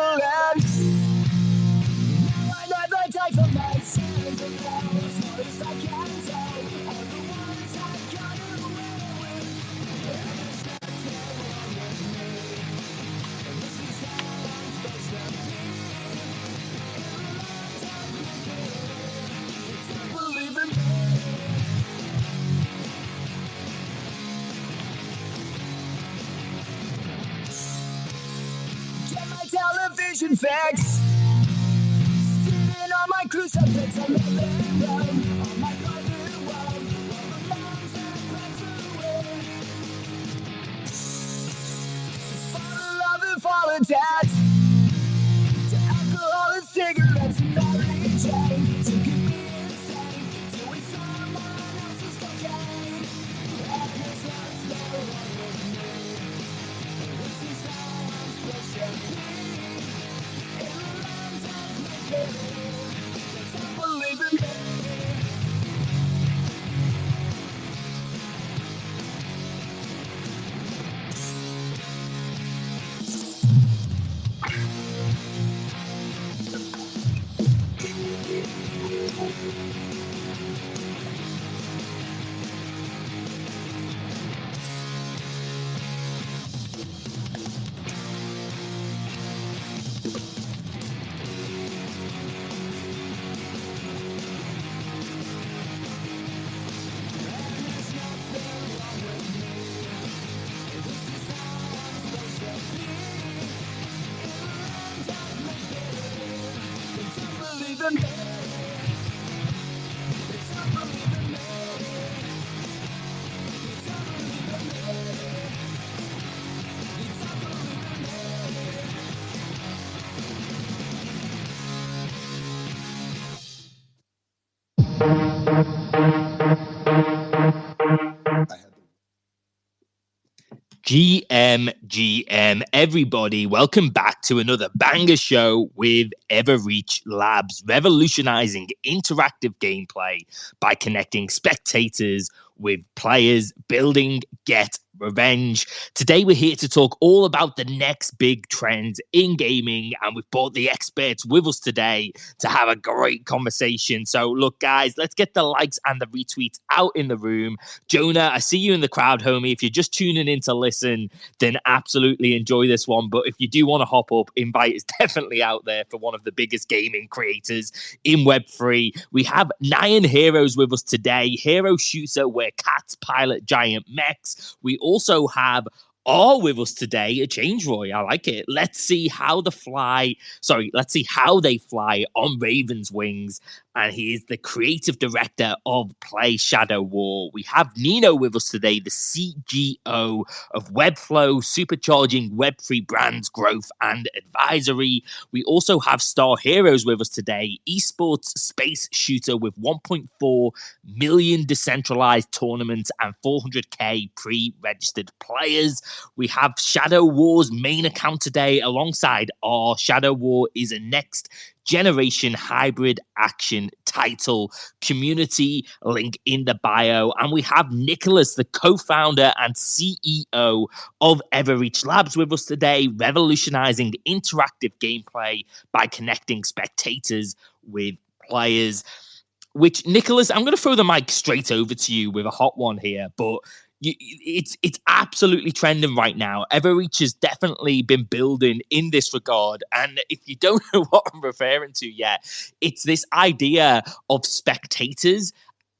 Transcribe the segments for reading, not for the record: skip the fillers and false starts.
land. Now I never die for my sins, and now as far as I can tell, all the ones I've got away with. There's nothing wrong with me, and this is how I'm supposed to be. Believe in me. Get my television fix. Sitting on my crucifix on the living room, on my private wall, while the moms and pass away. To fall in love and fall in debt, to alcohol and cigarettes and Mary Jane, to keep me insane, to eat someone else's cocaine. And there's nothing wrong with me. This is how I'm supposed to be. In the lands of misery, don't believe in me. GM, everybody, welcome back to another banger show with Everreach Labs, revolutionizing interactive gameplay by connecting spectators with players, building Get Revenge. Today we're here to talk all about the next big trends in gaming, and we've brought the experts with us today to have a great conversation. So look, guys, let's get the likes and the retweets out in the room. Jonah, I see you in the crowd, homie. If you're just tuning in to listen, then absolutely enjoy this one. But if you do want to hop up, invite is definitely out there for one of the biggest gaming creators in Web3. We have Nyan Heroes with us today. Hero shooter where cats pilot giant mechs. We also have with us today a Changeroy. I like it. Let's see how they fly on Raven's wings. And he is the creative director of Play Shadow War. We have Nino with us today, the CGO of Webflow, supercharging Web3 brands growth and advisory. We also have Star Heroes with us today, esports space shooter with 1.4 million decentralized tournaments and 400k pre-registered players. We have Shadow War's main account today alongside our Shadow War is a next generation hybrid action title. Community link in the bio. And we have Nicholas, the co-founder and CEO of Everreach Labs with us today, revolutionizing interactive gameplay by connecting spectators with players. Which, Nicholas, I'm going to throw the mic straight over to you with a hot one here, but it's absolutely trending right now. Everreach has definitely been building in this regard. And if you don't know what I'm referring to yet, it's this idea of spectators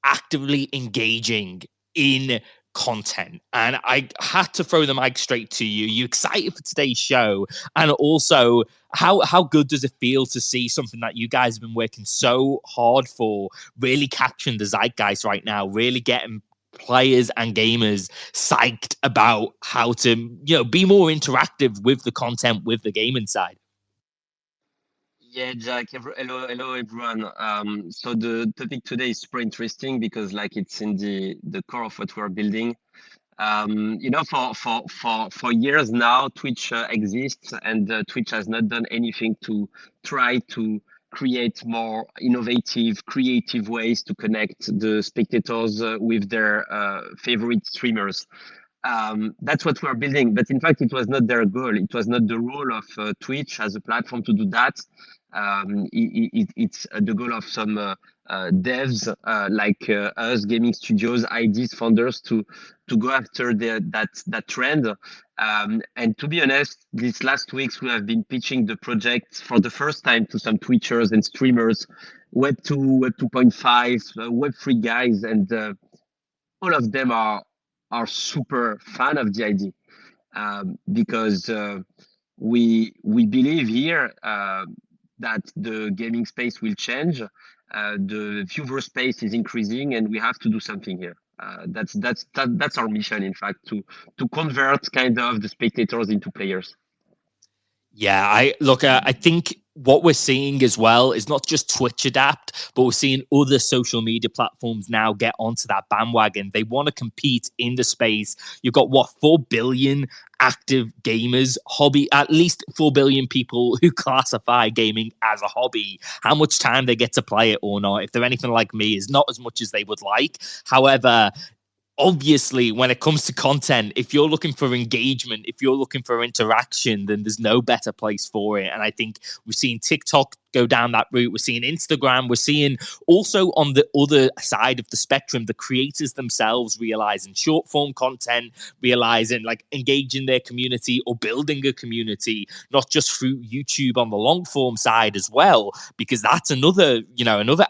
actively engaging in content. And I had to throw the mic straight to you. You excited for today's show? And also, how good does it feel to see something that you guys have been working so hard for really capturing the zeitgeist right now, really getting players and gamers psyched about how to, be more interactive with the content, with the gaming side? Yeah, Jack. Hello, everyone. So the topic today is super interesting because, it's in the core of what we're building. For years now, Twitch exists, and Twitch has not done anything to try to create more innovative, creative ways to connect the spectators with their favorite streamers. That's what we're building. But in fact, it was not their goal. It was not the role of Twitch as a platform to do that. It's the goal of some devs like us, gaming studios, IDs, founders to go after that trend. And to be honest, these last weeks we have been pitching the project for the first time to some Twitchers and streamers, Web 2, Web 2.5, Web 3 guys, and all of them are super fan of the idea, because we believe here that the gaming space will change. The viewer space is increasing, and we have to do something here. That's our mission, in fact, to convert kind of the spectators into players. Yeah, I think what we're seeing as well is not just Twitch adapt, but we're seeing other social media platforms now get onto that bandwagon. They want to compete in the space. You've got 4 billion active gamers, at least 4 billion people who classify gaming as a hobby. How much time they get to play it or not, if they're anything like me, is not as much as they would like. However, obviously, when it comes to content, if you're looking for engagement, if you're looking for interaction, then there's no better place for it. And I think we've seen TikTok go down that route. We're seeing Instagram. We're seeing also on the other side of the spectrum, the creators themselves realizing short form content, realizing like engaging their community or building a community, not just through YouTube on the long form side as well, because that's another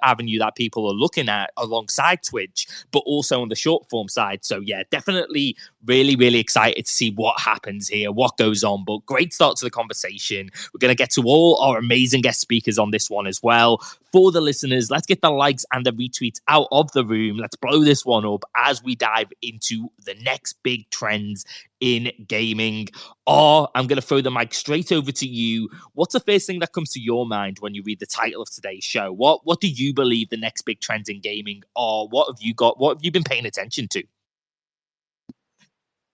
avenue that people are looking at alongside Twitch, but also on the short form side. So yeah, definitely really, really excited to see what happens here, what goes on. But great start to the conversation. We're going to get to all our amazing guest speakers on this one as well. For the listeners, let's get the likes and the retweets out of the room. Let's blow this one up as we dive into the next big trends in gaming. Or I'm going to throw the mic straight over to you. What's the first thing that comes to your mind when you read the title of today's show? What do you believe the next big trends in gaming are? What have you been paying attention to?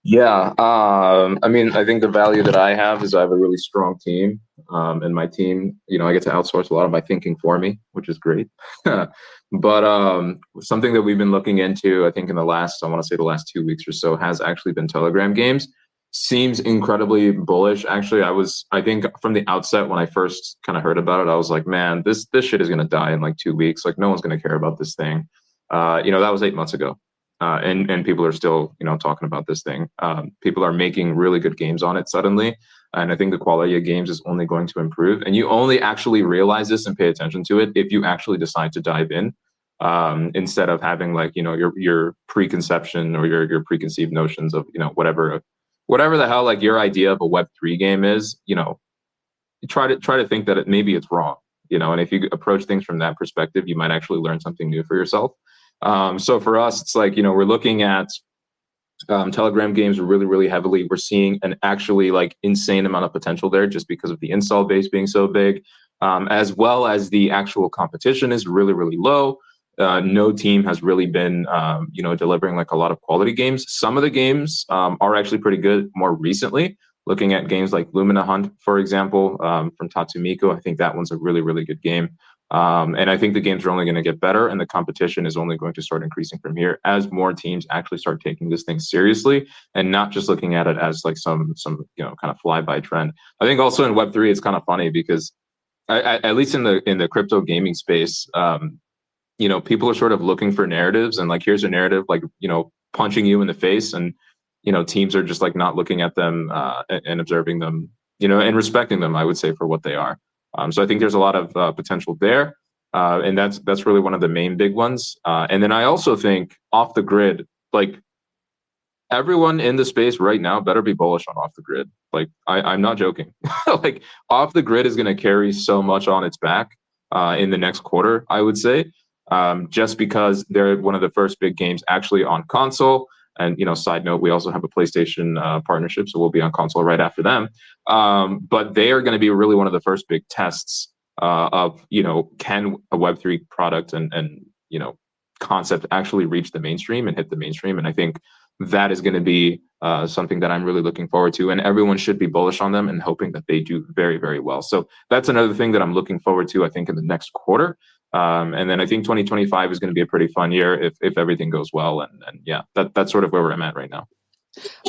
Yeah, I mean, I think the value that I have is I have a really strong team, and my team, I get to outsource a lot of my thinking for me, which is great. But something that we've been looking into, I think in the last 2 weeks or so, has actually been Telegram games. Seems incredibly bullish. Actually, I think from the outset when I first kind of heard about it, I was like, man, this shit is gonna die in like 2 weeks. Like, no one's gonna care about this thing. That was 8 months ago. And people are still, talking about this thing. People are making really good games on it suddenly. And I think the quality of games is only going to improve. And you only actually realize this and pay attention to it if you actually decide to dive in, instead of having like, your preconception or your preconceived notions of, whatever the hell, like your idea of a Web3 game is, try to think that maybe it's wrong, and if you approach things from that perspective, you might actually learn something new for yourself. So for us, it's like, we're looking at Telegram games really, really heavily. We're seeing an actually like insane amount of potential there just because of the install base being so big, as well as the actual competition is really, really low. No team has really been, delivering like a lot of quality games. Some of the games are actually pretty good more recently. Looking at games like Lumina Hunt, for example, from Tatsumiko, I think that one's a really, really good game. And I think the games are only going to get better, and the competition is only going to start increasing from here as more teams actually start taking this thing seriously and not just looking at it as like some kind of fly-by trend. I think also in Web3, it's kind of funny because at least in the crypto gaming space, people are sort of looking for narratives, and like here's a narrative like punching you in the face, and teams are just like not looking at them and observing them, and respecting them, I would say, for what they are. So I think there's a lot of potential there, and that's really one of the main big ones. And then I also think off the grid, like everyone in the space right now better be bullish on off the grid. Like I'm not joking. Like off the grid is going to carry so much on its back in the next quarter, I would say, just because they're one of the first big games actually on console. And, side note, we also have a PlayStation partnership, so we'll be on console right after them. But they are going to be really one of the first big tests of, can a Web3 product and concept actually reach the mainstream and hit the mainstream? And I think that is going to be something that I'm really looking forward to. And everyone should be bullish on them and hoping that they do very, very well. So that's another thing that I'm looking forward to, I think, in the next quarter. And then I think 2025 is going to be a pretty fun year if everything goes well. And yeah, that's sort of where I'm at right now.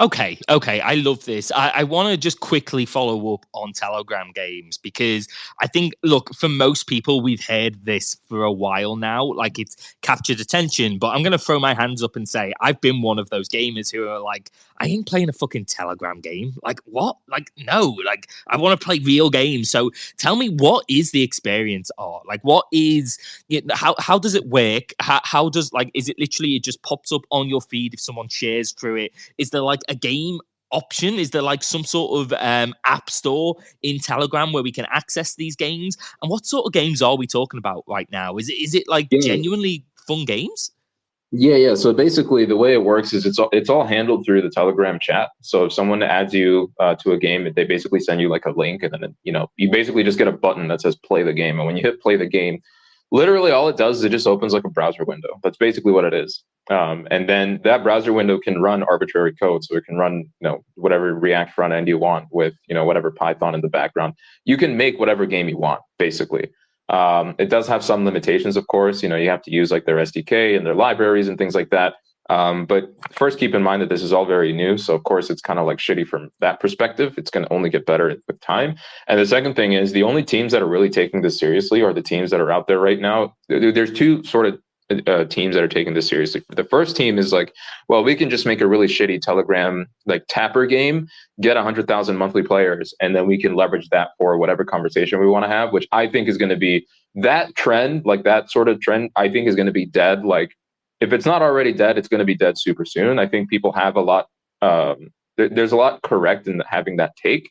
Okay, I love this. I want to just quickly follow up on Telegram games because I think, look, for most people, we've heard this for a while now, like it's captured attention. But I'm going to throw my hands up and say I've been one of those gamers who are like, I ain't playing a fucking Telegram game. Like, what? Like, no, like, I want to play real games. So tell me, what is the experience of? Like, what is, how does it work? How does, like, is it literally it just pops up on your feed if someone shares through it? Is there like a game option? Is there like some sort of app store in Telegram where we can access these games? And what sort of games are we talking about right now? Is it like genuinely fun games? Yeah. So basically, the way it works is it's all handled through the Telegram chat. So if someone adds you to a game, they basically send you like a link, and then you basically just get a button that says play the game. And when you hit play the game, literally all it does is it just opens like a browser window. That's basically what it is. And then that browser window can run arbitrary code. So it can run, whatever React front end you want with, whatever Python in the background. You can make whatever game you want, basically. It does have some limitations, of course. You have to use like their SDK and their libraries and things like that. But first, keep in mind that this is all very new. So, of course, it's kind of like shitty from that perspective. It's going to only get better with time. And the second thing is the only teams that are really taking this seriously are the teams that are out there right now. There's two sort of teams that are taking this seriously. The first team is like, well, we can just make a really shitty Telegram like tapper game, get 100,000 monthly players, and then we can leverage that for whatever conversation we want to have, which I think is going to be that trend, like that sort of trend, I think is going to be dead. Like, if it's not already dead, it's going to be dead super soon. I think people have a lot, there's a lot correct in having that take,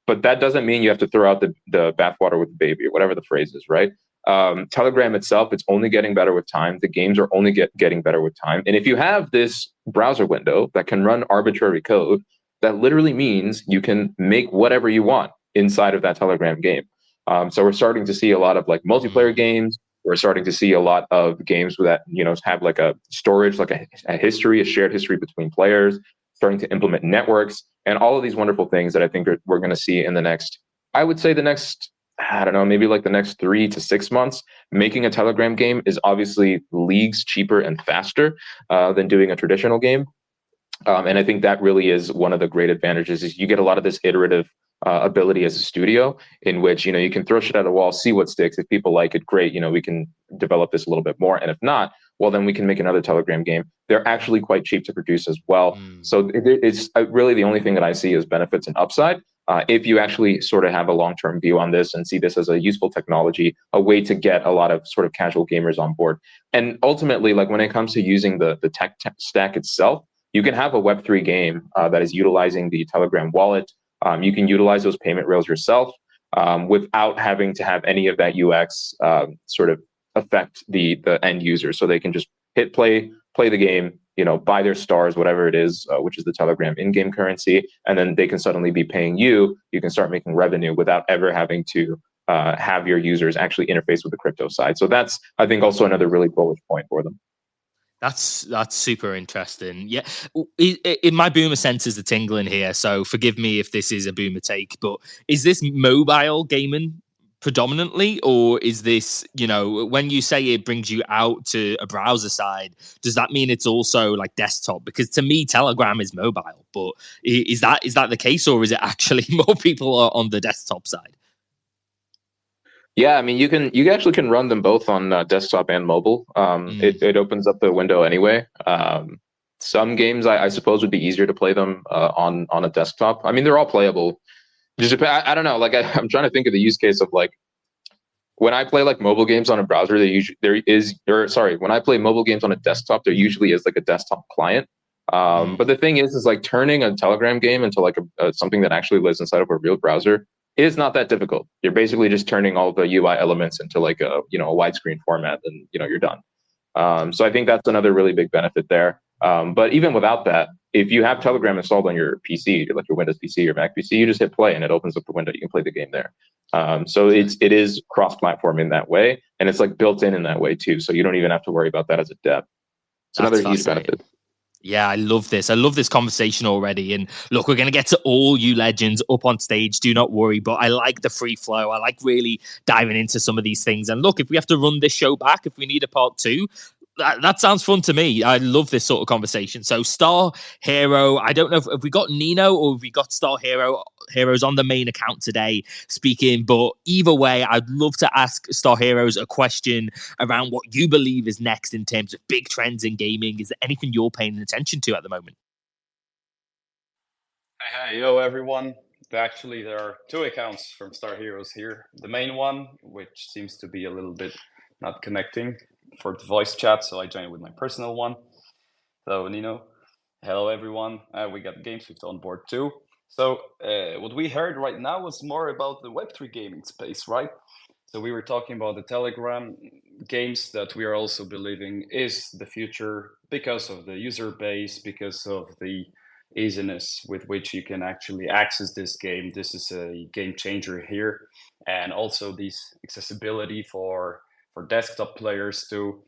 but that doesn't mean you have to throw out the bathwater with the baby, or whatever the phrase is, right? Telegram itself, it's only getting better with time. The games are only getting better with time. And if you have this browser window that can run arbitrary code, that literally means you can make whatever you want inside of that Telegram game. So we're starting to see a lot of like multiplayer games. We're starting to see a lot of games that, have like a storage, like a history, a shared history between players, starting to implement networks and all of these wonderful things that I think we're going to see in the next, I would say I don't know, maybe like the next 3 to 6 months. Making a Telegram game is obviously leagues cheaper and faster than doing a traditional game. And I think that really is one of the great advantages is you get a lot of this iterative ability as a studio in which, you can throw shit at a wall, see what sticks. If people like it, great. We can develop this a little bit more. And if not, well, then we can make another Telegram game. They're actually quite cheap to produce as well. So it's really the only thing that I see as benefits and upside. If you actually sort of have a long-term view on this and see this as a useful technology, a way to get a lot of sort of casual gamers on board. And ultimately, like when it comes to using the tech stack itself, you can have a Web3 game that is utilizing the Telegram wallet. You can utilize those payment rails yourself without having to have any of that UX sort of affect the end user. So they can just hit play the game, buy their stars, whatever it is, which is the Telegram in-game currency, and then they can suddenly be paying you. You can start making revenue without ever having to have your users actually interface with the crypto side. So that's, I think, also another really bullish point for them. That's super interesting. Yeah, in my boomer senses are tingling here, so forgive me if this is a boomer take, but is this mobile gaming predominantly, or is this, when you say it brings you out to a browser side, does that mean it's also like desktop? Because to me, Telegram is mobile, but is that the case, or is it actually more people are on the desktop side? Yeah, I mean, you actually can run them both on desktop and mobile. It opens up the window anyway. Some games I suppose would be easier to play them on a desktop. I mean, they're all playable. I don't know. Like I'm trying to think of the use case of like when I play like mobile games on a browser. When I play mobile games on a desktop, there usually is like a desktop client. But the thing is like turning a Telegram game into like something that actually lives inside of a real browser is not that difficult. You're basically just turning all the UI elements into like a widescreen format, and you're done. So I think that's another really big benefit there. But even without that, if you have Telegram installed on your PC, like your Windows PC or Mac PC, you just hit play and it opens up the window. You can play the game there. So it is cross-platform in that way, and it's like built in that way too. So you don't even have to worry about that as a dev. It's another huge benefit. Yeah, I love this. I love this conversation already. And look, we're going to get to all you legends up on stage. Do not worry. But I like the free flow. I like really diving into some of these things. And look, if we have to run this show back, if we need a part 2, That sounds fun to me. I love this sort of conversation. So Star Hero, I don't know if we got Nino or if we got Star Heroes on the main account today speaking, but either way, I'd love to ask Star Heroes a question around what you believe is next in terms of big trends in gaming. Is there anything you're paying attention to at the moment? Hey, yo, everyone. Actually, there are two accounts from Star Heroes here. The main one, which seems to be a little bit not connecting for the voice chat, so I joined with my personal one. So, Nino, hello, everyone. We got GameSwift on board too. So, what we heard right now was more about the Web3 gaming space, right? So we were talking about the Telegram games that we are also believing is the future because of the user base, because of the easiness with which you can actually access this game. This is a game changer here. And also this accessibility for desktop players too.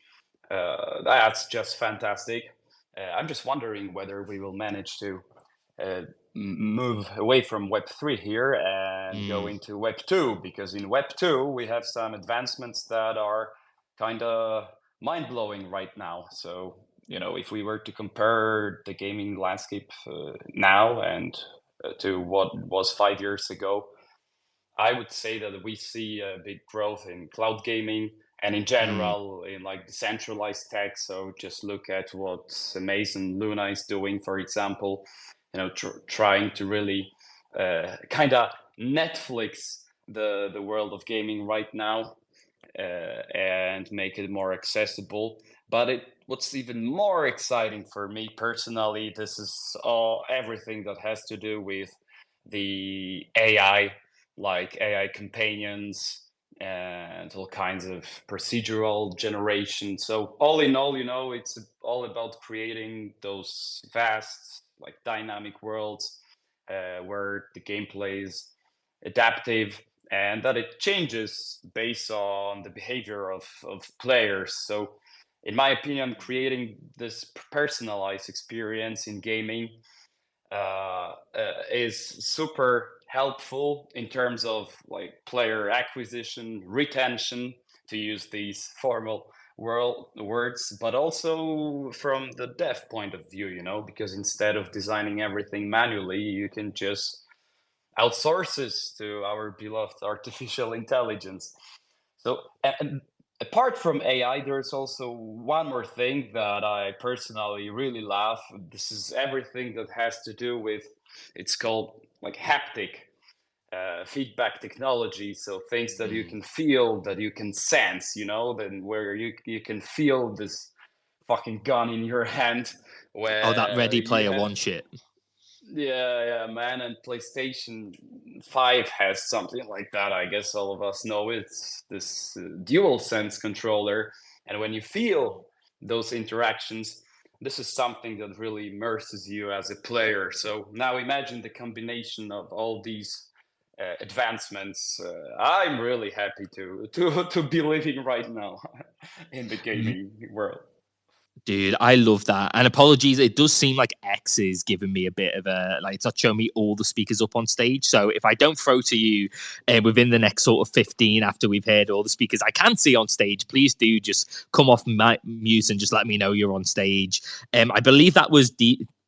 That's just fantastic. I'm just wondering whether we will manage to move away from Web 3 here and go into Web 2, because in Web 2 we have some advancements that are kind of mind-blowing right now. So, you know, if we were to compare the gaming landscape now and to what was 5 years ago, I would say that we see a big growth in cloud gaming and in general in like decentralized tech. So just look at what Amazon Luna is doing, for example, you know, trying to really kind of Netflix the world of gaming right now and make it more accessible. But what's even more exciting for me personally, this is everything that has to do with the AI, like AI companions and all kinds of procedural generation. So all in all, you know, it's all about creating those vast, like dynamic worlds where the gameplay is adaptive and that it changes based on the behavior of players. So in my opinion, creating this personalized experience in gaming is super helpful in terms of like player acquisition, retention, to use these formal words, but also from the dev point of view, you know, because instead of designing everything manually, you can just outsource this to our beloved artificial intelligence. So, and apart from AI, there's also one more thing that I personally really love. This is everything that has to do with, it's called like haptic feedback technology. So things that you can feel, that you can sense, you know, then where you can feel this fucking gun in your hand. Where that Ready Player One shit. Yeah, man. And PlayStation 5 has something like that. I guess all of us know it's this DualSense controller. And when you feel those interactions, this is something that really immerses you as a player. So now imagine the combination of all these advancements. I'm really happy to be living right now in the gaming world. Dude, I love that. And apologies, it does seem like X is giving me a bit of a, like, it's not showing me all the speakers up on stage. So if I don't throw to you within the next sort of 15 after we've heard all the speakers I can see on stage, please do just come off mute and just let me know you're on stage. I believe that was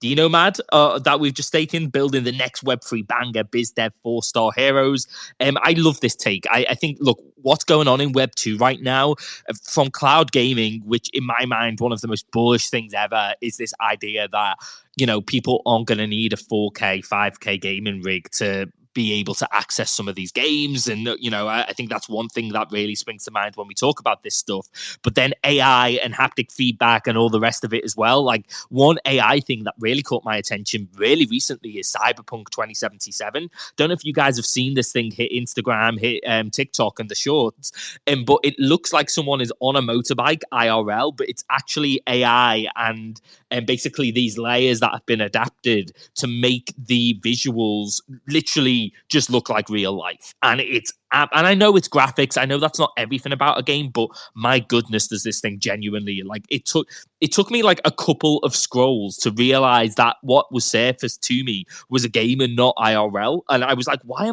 Dinomad that we've just taken, building the next Web3 banger, BizDev 4-Star Heroes. I love this take. I think, look, what's going on in Web 2 right now from cloud gaming, which in my mind, one of the most bullish things ever is this idea that, you know, people aren't going to need a 4K, 5K gaming rig to be able to access some of these games. And, you know, I think that's one thing that really springs to mind when we talk about this stuff. But then AI and haptic feedback and all the rest of it as well. Like, one AI thing that really caught my attention really recently is Cyberpunk 2077. Don't know if you guys have seen this thing hit Instagram, hit TikTok and the shorts, but it looks like someone is on a motorbike IRL, but it's actually AI and basically these layers that have been adapted to make the visuals literally just look like real life. And I know it's graphics. I know that's not everything about a game, but my goodness, does this thing genuinely, like, it took me like a couple of scrolls to realize that what was surfaced to me was a game and not IRL. And I was like, why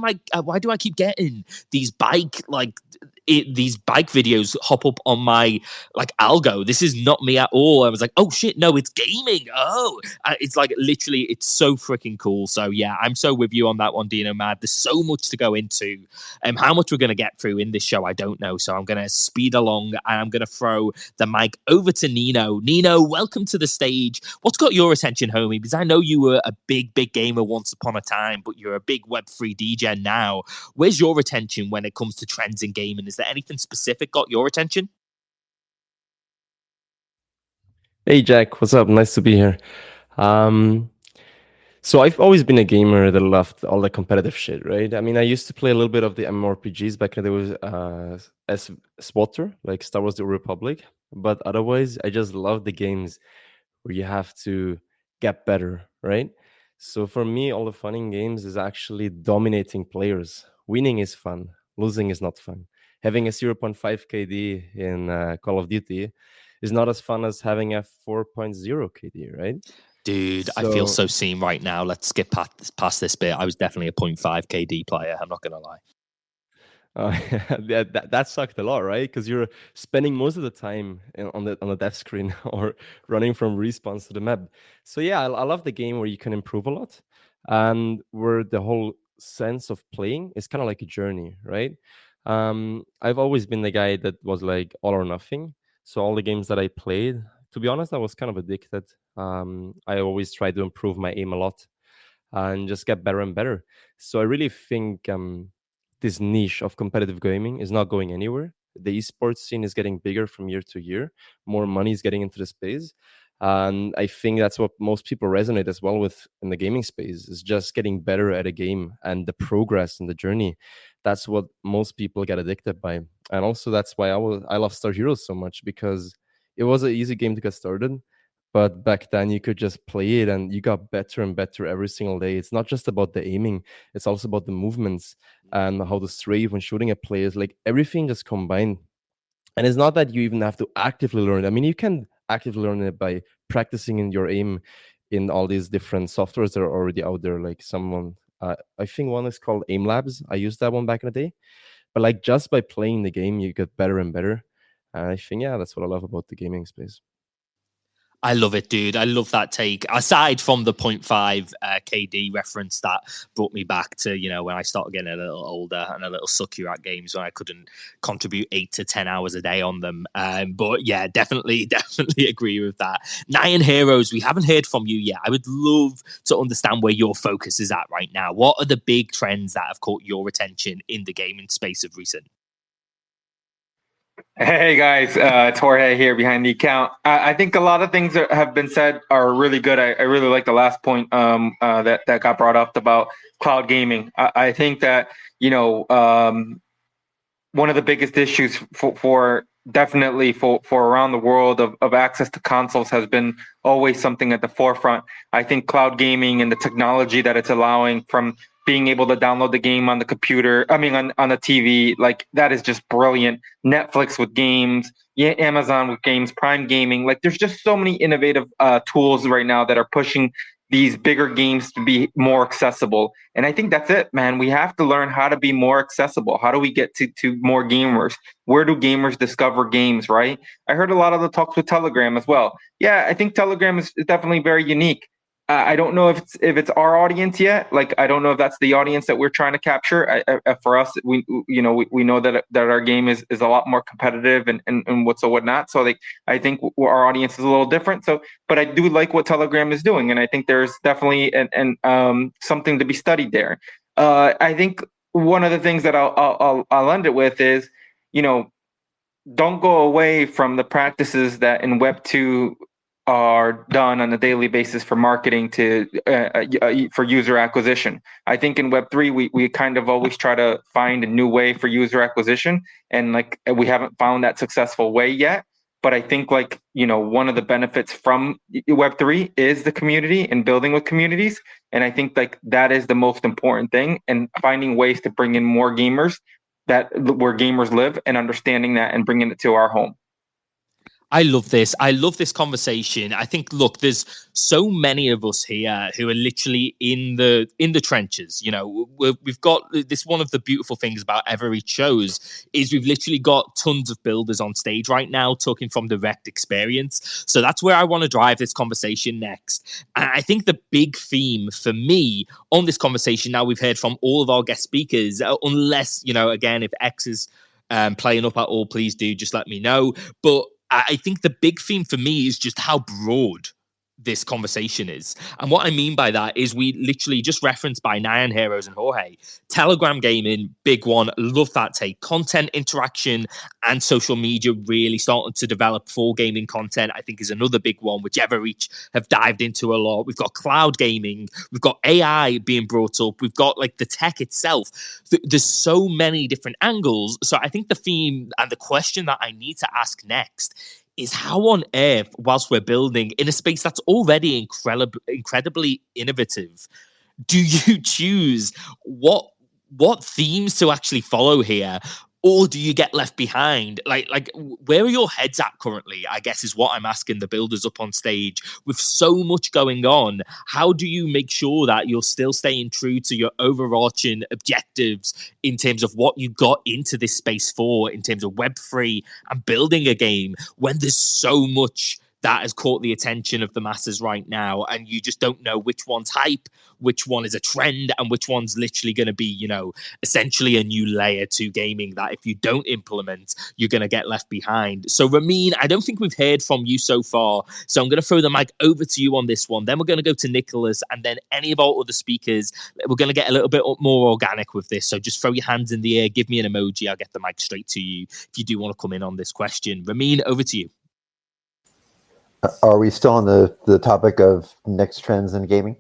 do I keep getting these bike, like, these bike videos hop up on my like algo. This is not me at all. I was like, oh shit, no, it's gaming. Oh, it's like literally, it's so freaking cool. So yeah, I'm so with you on that one, Dino Mad. There's so much to go into. How much we're going to get through in this show, I don't know. So I'm going to speed along and I'm going to throw the mic over to Nino. Nino, welcome to the stage. What's got your attention, homie? Because I know you were a big gamer once upon a time, but you're a big Web3 DJ now. Where's your attention when it comes to trends in gaming? Is there anything specific got your attention? Hey, Jack. What's up? Nice to be here. So I've always been a gamer that loved all the competitive shit, right? I mean, I used to play a little bit of the MMORPGs back when there was as SWTOR, like Star Wars: The Republic. But otherwise, I just love the games where you have to get better, right? So for me, all the fun in games is actually dominating players. Winning is fun. Losing is not fun. Having a 0.5 KD in Call of Duty is not as fun as having a 4.0 KD, right? Dude, I feel so seen right now. Let's skip past this bit. I was definitely a 0.5 KD player. I'm not going to lie. That sucked a lot, right? Because you're spending most of the time on the death screen or running from respawns to the map. So yeah, I love the game where you can improve a lot and where the whole sense of playing is kind of like a journey, right? I've always been the guy that was like all or nothing. So all the games that I played, to be honest, I was kind of addicted. I always try to improve my aim a lot and just get better and better. So I really think this niche of competitive gaming is not going anywhere. The esports scene is getting bigger from year to year. More money is getting into the space. And I think that's what most people resonate as well with in the gaming space, is just getting better at a game and the progress and the journey. That's what most people get addicted by. And also that's why I love Star Heroes so much, because it was an easy game to get started. But back then you could just play it and you got better and better every single day. It's not just about the aiming. It's also about the movements and how to strafe when shooting at players. Like everything just combined. And it's not that you even have to actively learn it. I mean, you can actively learn it by practicing in your aim in all these different softwares that are already out there. Like I think one is called Aim Labs. I used that one back in the day. But like just by playing the game, you get better and better. And I think, yeah, that's what I love about the gaming space. I love it, dude. I love that take. Aside from the 0.5 KD reference that brought me back to, when I started getting a little older and a little suckier at games when I couldn't contribute 8 to 10 hours a day on them. But yeah, definitely agree with that. Nyan Heroes, we haven't heard from you yet. I would love to understand where your focus is at right now. What are the big trends that have caught your attention in the gaming space of recent? Hey guys, it's Jorge here behind the account. I think a lot of things that have been said are really good. I really like the last point that got brought up about cloud gaming. I think that one of the biggest issues for around the world of access to consoles has been always something at the forefront. I think cloud gaming and the technology that it's allowing, from being able to download the game on the computer, on the TV, like that is just brilliant. Netflix with games, Amazon with games, Prime Gaming. Like there's just so many innovative tools right now that are pushing these bigger games to be more accessible. And I think that's it, man. We have to learn how to be more accessible. How do we get to more gamers? Where do gamers discover games, right? I heard a lot of the talks with Telegram as well. Yeah, I think Telegram is definitely very unique. I don't know if it's our audience yet. Like, I don't know if that's the audience that we're trying to capture. For us, we know that our game is a lot more competitive and whatnot. So like, I think our audience is a little different. So, but I do like what Telegram is doing, and I think there's definitely something to be studied there. I think one of the things that I'll end it with is, don't go away from the practices that in Web 2 are done on a daily basis for marketing for user acquisition. I think in Web3, we kind of always try to find a new way for user acquisition, and like we haven't found that successful way yet. But I think one of the benefits from Web3 is the community and building with communities. And I think like that is the most important thing, and finding ways to bring in more gamers where gamers live, and understanding that and bringing it to our home. I love this. I love this conversation. I think, look, there's so many of us here who are literally in the trenches. You know, we've got this. One of the beautiful things about every shows is we've literally got tons of builders on stage right now talking from direct experience. So that's where I want to drive this conversation next. And I think the big theme for me on this conversation, now we've heard from all of our guest speakers, unless, you know, again, if X is playing up at all, please do just let me know. But I think the big theme for me is just how broad this conversation is. And what I mean by that is we literally just referenced by Nyan Heroes and Jorge, Telegram gaming, big one. Love that take. Content interaction and social media really starting to develop for gaming content, I think, is another big one, which Everreach have dived into a lot. We've got cloud gaming. We've got AI being brought up. We've got like the tech itself. There's so many different angles. So I think the theme and the question that I need to ask next is how on earth, whilst we're building in a space that's already incredibly innovative, do you choose what themes to actually follow here? Or do you get left behind? Like, where are your heads at currently, I guess, is what I'm asking the builders up on stage. With so much going on, how do you make sure that you're still staying true to your overarching objectives in terms of what you got into this space for, in terms of Web3 and building a game, when there's so much that has caught the attention of the masses right now, and you just don't know which one's hype, which one is a trend, and which one's literally going to be, you know, essentially a new layer to gaming that if you don't implement, you're going to get left behind. So Ramin, I don't think we've heard from you so far, so I'm going to throw the mic over to you on this one. Then we're going to go to Nicholas, and then any of our other speakers. We're going to get a little bit more organic with this, so just throw your hands in the air, give me an emoji, I'll get the mic straight to you if you do want to come in on this question. Ramin, over to you. Are we still on the topic of next trends in gaming?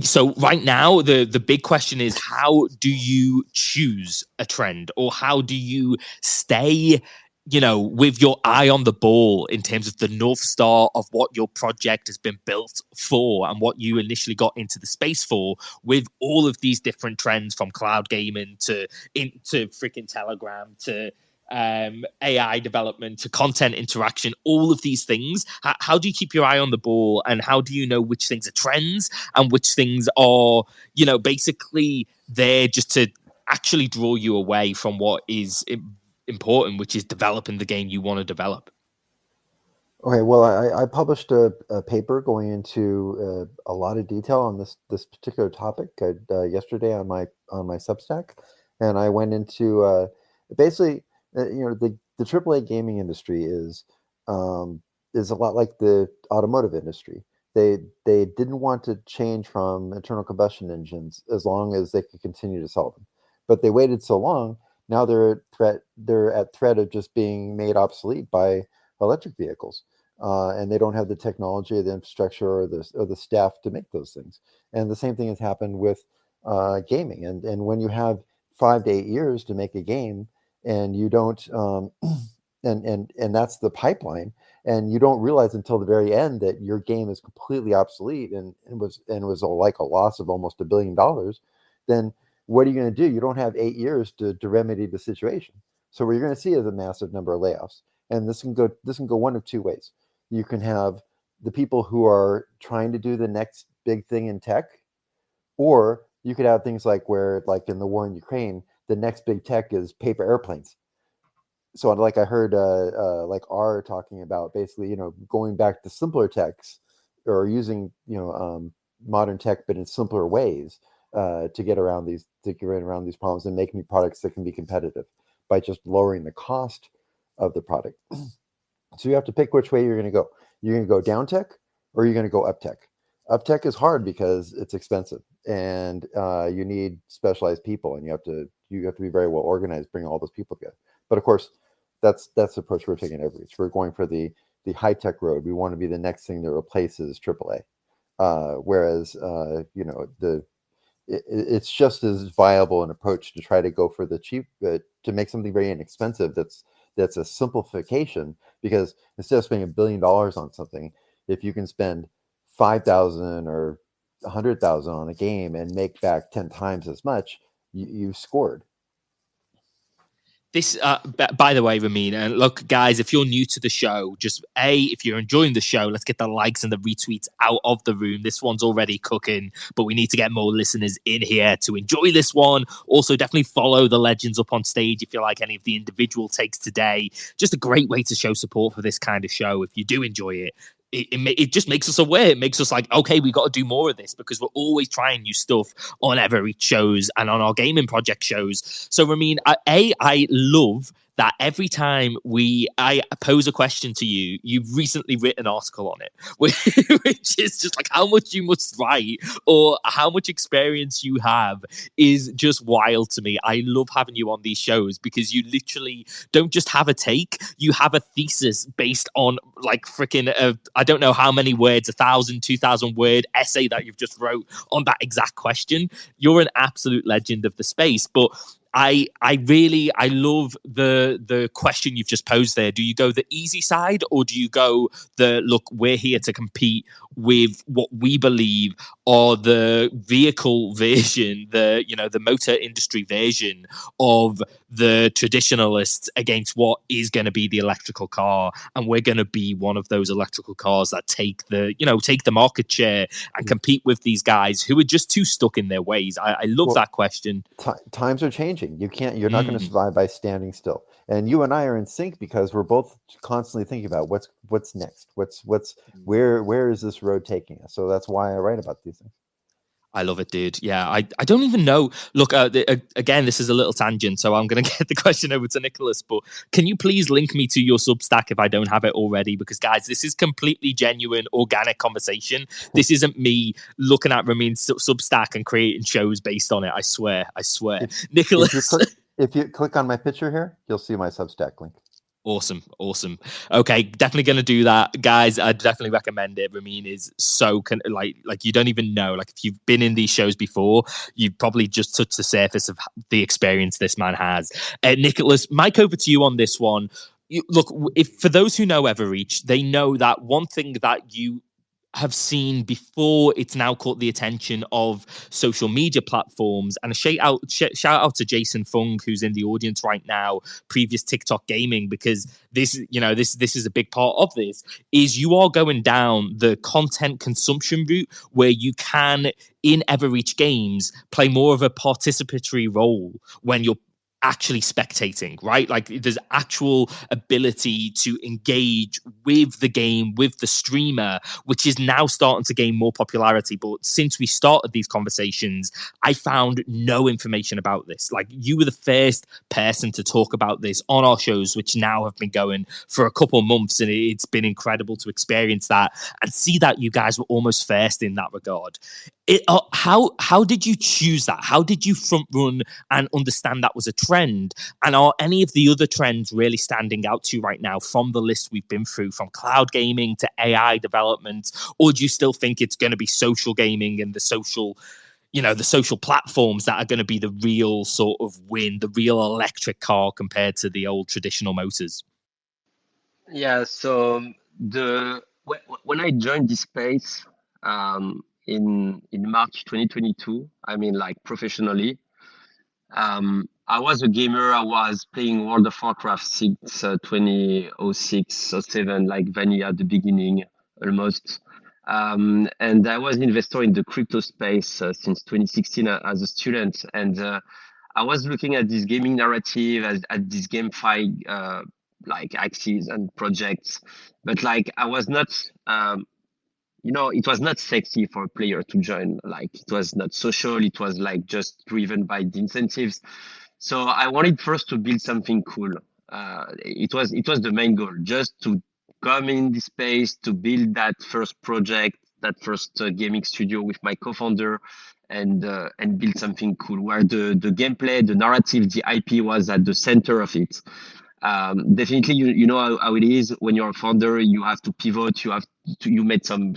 So right now, the big question is, how do you choose a trend, or how do you stay, you know, with your eye on the ball in terms of the North Star of what your project has been built for and what you initially got into the space for, with all of these different trends from cloud gaming to freaking Telegram to AI development to content interaction, all of these things. How do you keep your eye on the ball, and how do you know which things are trends and which things are, you know, basically there just to actually draw you away from what is important, which is developing the game you want to develop? Okay, well, I published a paper going into a lot of detail on this particular topic yesterday on my Substack, and I went into basically. You know, the AAA gaming industry is a lot like the automotive industry. They didn't want to change from internal combustion engines as long as they could continue to sell them, but they waited so long. Now they're at threat of just being made obsolete by electric vehicles, and they don't have the technology, the infrastructure, or the staff to make those things. And the same thing has happened with gaming. And when you have 5 to 8 years to make a game, and you don't and that's the pipeline, and you don't realize until the very end that your game is completely obsolete and was like a loss of almost $1 billion, then what are you going to do? You don't have 8 years to remedy the situation. So what you're going to see is a massive number of layoffs, and this can go one of two ways. You can have the people who are trying to do the next big thing in tech, or you could have things like in the war in Ukraine, the next big tech is paper airplanes. So like I heard like R talking about basically, you know, going back to simpler techs, or using, you know, modern tech, but in simpler ways to get around these problems and make new products that can be competitive by just lowering the cost of the product. So you have to pick which way you're going to go. You're going to go down tech, or you're going to go up tech. Up tech is hard because it's expensive, and you need specialized people, and you have to be very well organized, bring all those people together. But of course, that's the approach we're taking at Everreach. We're going for the high tech road. We want to be the next thing that replaces AAA. Whereas you know, it's just as viable an approach to try to go for the cheap, to make something very inexpensive. That's a simplification, because instead of spending $1 billion on something, if you can spend 5,000 or 100,000 on a game and make back 10 times as much, you scored. This, by the way, Ramin, and look, guys, if you're new to the show, just if you're enjoying the show, let's get the likes and the retweets out of the room. This one's already cooking, but we need to get more listeners in here to enjoy this one. Also, definitely follow the legends up on stage if you like any of the individual takes today. Just a great way to show support for this kind of show. If you do enjoy it, it just makes us aware. It makes us like, okay, we got to do more of this because we're always trying new stuff on Everreach shows and on our gaming project shows. So, Ramin, I love that every time I pose a question to you, you've recently written an article on it, which is just like how much you must write or how much experience you have is just wild to me. I love having you on these shows because you literally don't just have a take, you have a thesis based on like freaking, I don't know how many words, 1,000, 2,000 word essay that you've just wrote on that exact question. You're an absolute legend of the space, but I love the question you've just posed there. Do you go the easy side or do you go look, we're here to compete with what we believe are the vehicle version, the motor industry version of the traditionalists against what is going to be the electrical car, and we're going to be one of those electrical cars that take the market share and compete with these guys who are just too stuck in their ways. I love that question. Times are changing. You're not going to survive by standing still. And you and I are in sync because we're both constantly thinking about what's next. Where is this road taking us? So that's why I write about these things. I love it, dude. Yeah, I don't even know. Look, again, this is a little tangent, so I'm going to get the question over to Nicholas. But can you please link me to your Substack if I don't have it already? Because, guys, this is completely genuine, organic conversation. This isn't me looking at Ramin's Substack and creating shows based on it. I swear. Nicholas. If you click on my picture here, you'll see my Substack link. Awesome. Okay, definitely going to do that, guys. I definitely recommend it. Ramin is so like you don't even know. Like if you've been in these shows before, you've probably just touched the surface of the experience this man has. Nicholas, Mike, over to you on this one. Look, if for those who know Everreach, they know that one thing that you have seen before it's now caught the attention of social media platforms, and a shout out to Jason Fung, who's in the audience right now, previous TikTok gaming, because this is a big part of this, is you are going down the content consumption route where you can in Everreach games play more of a participatory role when you're actually spectating, right? Like there's actual ability to engage with the game, with the streamer, which is now starting to gain more popularity. But since we started these conversations, I found no information about this. Like you were the first person to talk about this on our shows, which now have been going for a couple of months, and it's been incredible to experience that and see that you guys were almost first in that regard. How did you choose that? How did you front run and understand that was a trend? And are any of the other trends really standing out to you right now from the list we've been through, from cloud gaming to AI development? Or do you still think it's going to be social gaming and the social platforms that are going to be the real sort of win, the real electric car compared to the old traditional motors? Yeah, so when I joined this space, in March 2022, I mean, like professionally, I was a gamer. I was playing World of Warcraft since 2006 or 7, like vanilla at the beginning, almost. And I was an investor in the crypto space since 2016 as a student. And I was looking at this gaming narrative, at this GameFi like axes and projects, but like I was not. It was not sexy for a player to join. Like it was not social. It was like just driven by the incentives. So I wanted first to build something cool. It was the main goal, just to come in this space, to build that first project, that first gaming studio with my co-founder, and build something cool where the gameplay, the narrative, the IP was at the center of it. Definitely, you know how it is when you're a founder. You have to pivot. You made some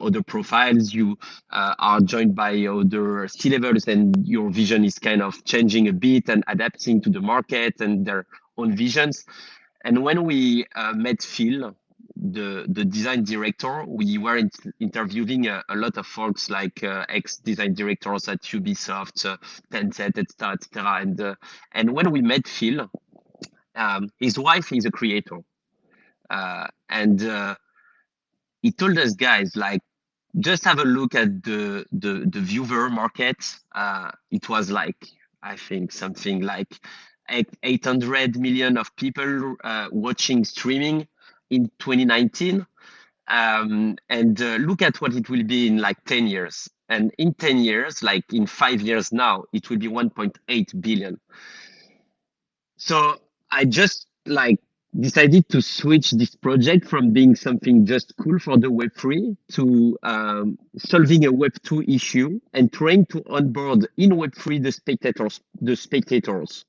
other profiles. You are joined by other C-levels, and your vision is kind of changing a bit and adapting to the market and their own visions. And when we met Phil, the design director, we were interviewing a lot of folks like ex design directors at Ubisoft, Tencent, etc. And when we met Phil, his wife is a creator, and he told us, guys, like, just have a look at the viewer market. It was like, I think something like 800 million of people watching streaming in 2019. And look at what it will be in like 10 years. And in 10 years, like in 5 years now, it will be 1.8 billion. So I just like decided to switch this project from being something just cool for the Web3 to solving a Web2 issue and trying to onboard in Web3 the spectators.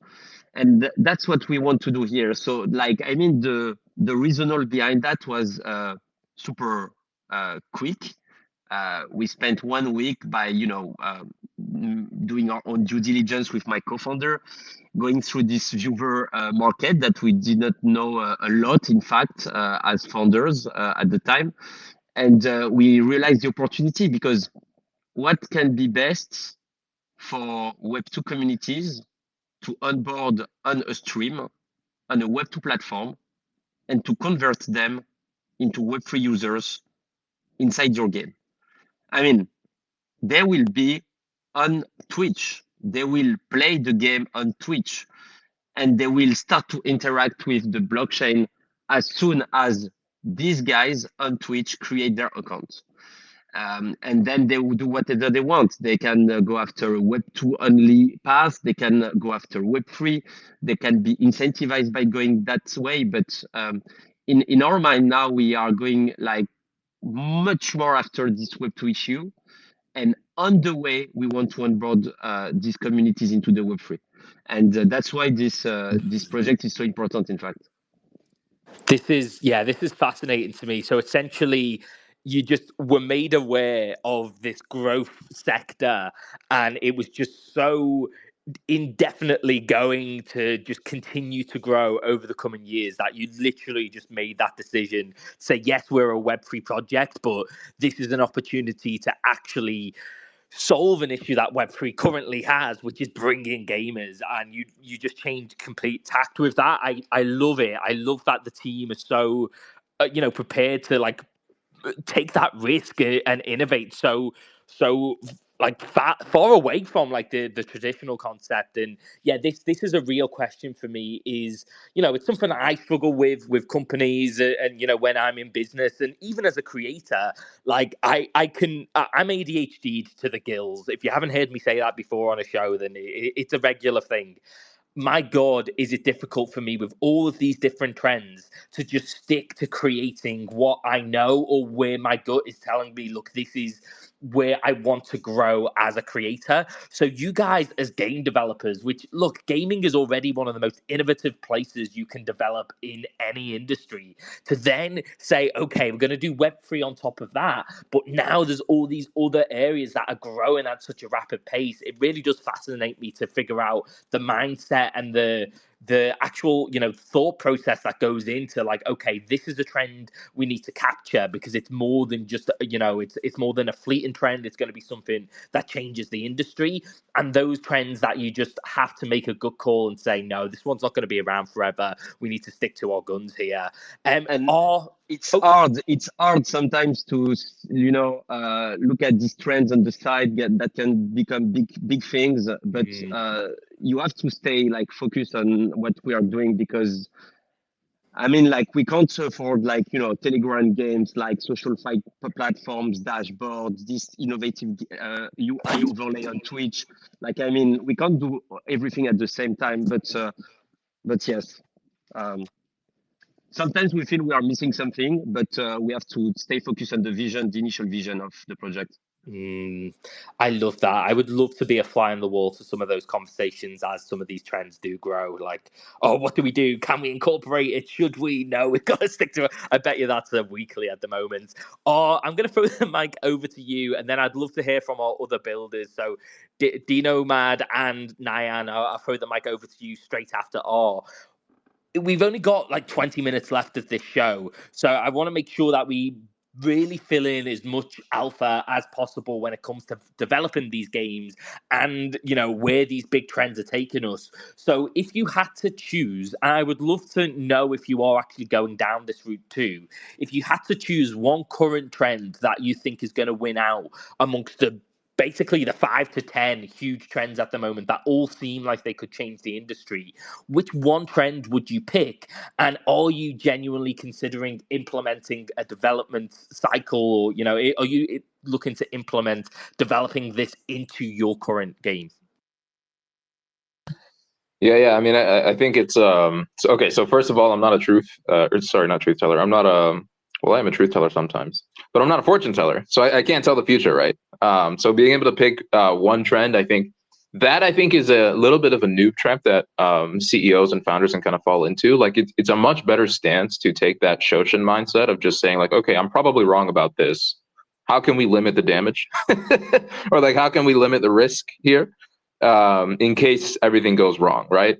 And that's what we want to do here. So like, I mean, the reasoning behind that was super quick. We spent 1 week by, doing our own due diligence with my co-founder, going through this viewer market that we did not know a lot, in fact, as founders at the time. And we realized the opportunity, because what can be best for Web2 communities to onboard on a stream on a Web2 platform and to convert them into Web3 users inside your game. I mean, they will be on Twitch. They will play the game on Twitch, and they will start to interact with the blockchain as soon as these guys on Twitch create their accounts. And then they will do whatever they want. They can go after a Web2 only path. They can go after Web3. They can be incentivized by going that way. But in our mind now, we are going like much more after this Web2 issue. And on the way, we want to onboard these communities into the Web3. And that's why this project is so important, in fact. This is fascinating to me. So essentially, you just were made aware of this growth sector, and it was just so indefinitely going to just continue to grow over the coming years that you literally just made that decision to say, yes, we're a Web3 project, but this is an opportunity to actually solve an issue that Web3 currently has, which is bringing gamers, and you just change complete tact with that. I love it. I love that the team is so prepared to like take that risk and innovate so like far away from like the traditional concept. And yeah, this is a real question for me. Is it's something that I struggle with companies, and when I'm in business, and even as a creator, like I'm ADHD'd to the gills. If you haven't heard me say that before on a show, then it's a regular thing. My God, is it difficult for me with all of these different trends to just stick to creating what I know, or where my gut is telling me, look, this is where I want to grow as a creator. So you guys as game developers, which look, gaming is already one of the most innovative places you can develop in any industry, to then say, okay, we're going to do Web3 on top of that, but now there's all these other areas that are growing at such a rapid pace. It really does fascinate me to figure out the mindset and the actual thought process that goes into like, okay, this is a trend we need to capture, because it's more than just it's more than a fleeting trend. It's going to be something that changes the industry, and those trends that you just have to make a good call and say, no, this one's not going to be around forever. We need to stick to our guns here. It's hard sometimes to look at these trends on the side that can become big things, but you have to stay like focused on what we are doing, because I mean, like, we can't afford like Telegram games, like social fight platforms, dashboards, this innovative UI overlay on Twitch. Like, I mean, we can't do everything at the same time, but yes. Sometimes we feel we are missing something, but we have to stay focused on the initial vision of the project. I love that. I would love to be a fly on the wall to some of those conversations as some of these trends do grow. Like, oh, what do we do? Can we incorporate it? Should we? No, we've got to stick to it. I bet you that's a weekly at the moment. I'm going to throw the mic over to you, and then I'd love to hear from our other builders. So Dino, Mad, and Nyan, I'll throw the mic over to you straight after R. we've only got like 20 minutes left of this show, so I want to make sure that we really fill in as much alpha as possible when it comes to developing these games and, you know, where these big trends are taking us. So if you had to choose, I would love to know if you are actually going down this route too, if you had to choose one current trend that you think is going to win out amongst the basically the 5 to 10 huge trends at the moment that all seem like they could change the industry, which one trend would you pick? And are you genuinely considering implementing a development cycle, or, you know, are you looking to implement developing this into your current game? Yeah. I mean, I think it's okay. So first of all, I'm not a not truth teller. I'm not well, I am a truth teller sometimes, but I'm not a fortune teller, so I can't tell the future, right? So being able to pick one trend, I think is a little bit of a noob trap that CEOs and founders can kind of fall into. Like it's a much better stance to take that Shoshin mindset of just saying like, okay, I'm probably wrong about this. How can we limit the damage? Or like, how can we limit the risk here? In case everything goes wrong, right?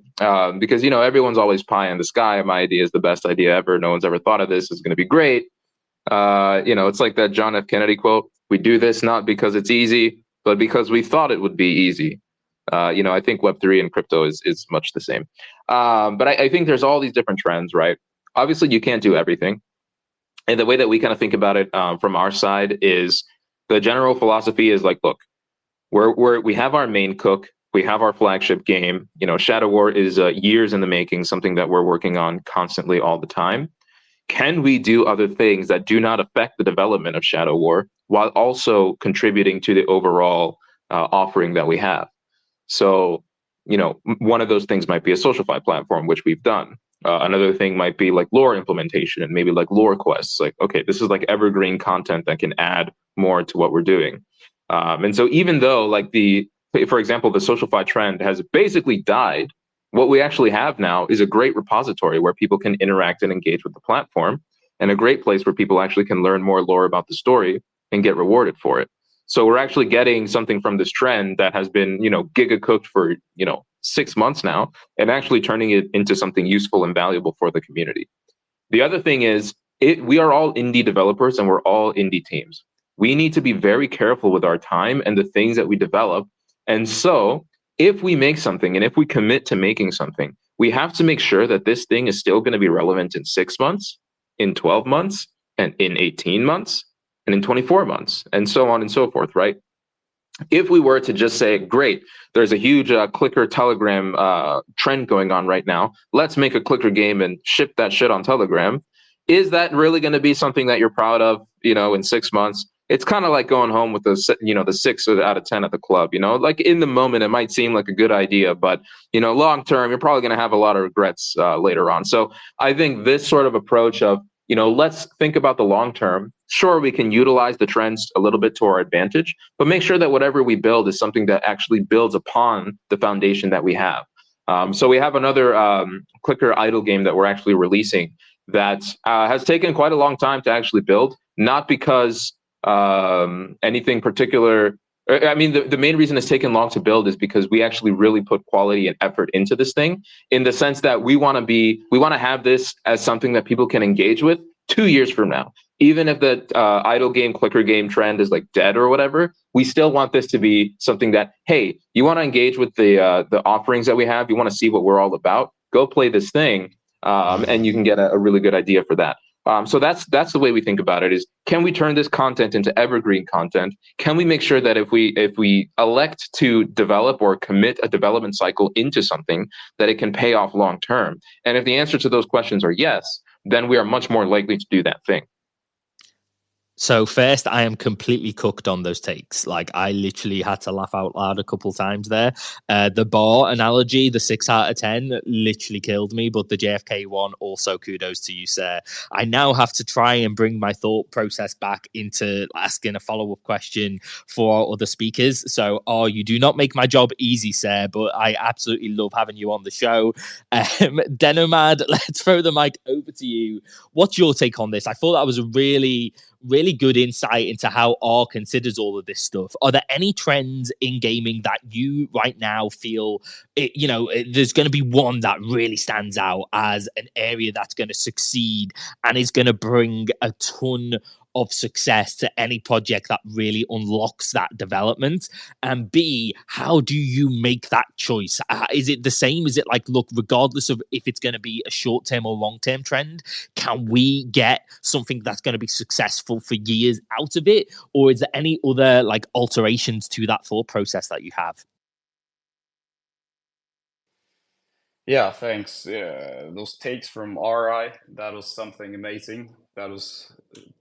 Because, you know, everyone's always pie in the sky. My idea is the best idea ever. No one's ever thought of this. It's going to be great. You know, it's like that John F. Kennedy quote. We do this not because it's easy, but because we thought it would be easy. You know, I think Web3 and crypto is much the same. But I think there's all these different trends, right? Obviously, you can't do everything. And the way that we kind of think about it from our side is the general philosophy is like, look, we have our main cook. We have our flagship game. You know, Shadow War is years in the making, something that we're working on constantly all the time. Can we do other things that do not affect the development of Shadow War while also contributing to the overall offering that we have? So, you know, one of those things might be a SocialFi platform, which we've done. Another thing might be like lore implementation and maybe like lore quests. Like, okay, this is like evergreen content that can add more to what we're doing. And so even though like for example, the SocialFi trend has basically died, what we actually have now is a great repository where people can interact and engage with the platform, and a great place where people actually can learn more lore about the story and get rewarded for it. So we're actually getting something from this trend that has been, you know, giga cooked for, you know, 6 months now, and actually turning it into something useful and valuable for the community. The other thing is we are all indie developers and we're all indie teams. We need to be very careful with our time and the things that we develop. And so if we make something and if we commit to making something, we have to make sure that this thing is still going to be relevant in 6 months, in 12 months, and in 18 months, and in 24 months, and so on and so forth, right? If we were to just say, great, there's a huge Clicker Telegram trend going on right now, let's make a Clicker game and ship that shit on Telegram, is that really going to be something that you're proud of, you know, in 6 months? It's kind of like going home with the 6 out of 10 at the club, you know, like in the moment, it might seem like a good idea, but, you know, long term, you're probably going to have a lot of regrets later on. So I think this sort of approach of, you know, let's think about the long term. Sure, we can utilize the trends a little bit to our advantage, but make sure that whatever we build is something that actually builds upon the foundation that we have. So we have another Clicker idle game that we're actually releasing that has taken quite a long time to actually build, not because anything particular. I mean, the main reason it's taken long to build is because we actually really put quality and effort into this thing, in the sense that we want to have this as something that people can engage with 2 years from now. Even if the idle game, Clicker game trend is like dead or whatever, we still want this to be something that, hey, you want to engage with the offerings that we have, you want to see what we're all about, go play this thing, and you can get a really good idea for that. So that's the way we think about it, is can we turn this content into evergreen content? Can we make sure that if we elect to develop or commit a development cycle into something, that it can pay off long term? And if the answer to those questions are yes, then we are much more likely to do that thing. So first, I am completely cooked on those takes. Like, I literally had to laugh out loud a couple times there. The bar analogy, the 6 out of 10, literally killed me. But the JFK one, also kudos to you, sir. I now have to try and bring my thought process back into asking a follow-up question for our other speakers. So, you do not make my job easy, sir, but I absolutely love having you on the show. Denomad, let's throw the mic over to you. What's your take on this? I thought that was a really really good insight into how R considers all of this stuff. Are there any trends in gaming that you right now feel, there's going to be one that really stands out as an area that's going to succeed and is going to bring a ton of success to any project that really unlocks that development? And B, how do you make that choice? Is it the same? Is it like, look, regardless of if it's going to be a short-term or long-term trend, can we get something that's going to be successful for years out of it? Or is there any other like alterations to that thought process that you have? Yeah, thanks. Yeah, those takes from RI, that was something amazing. That was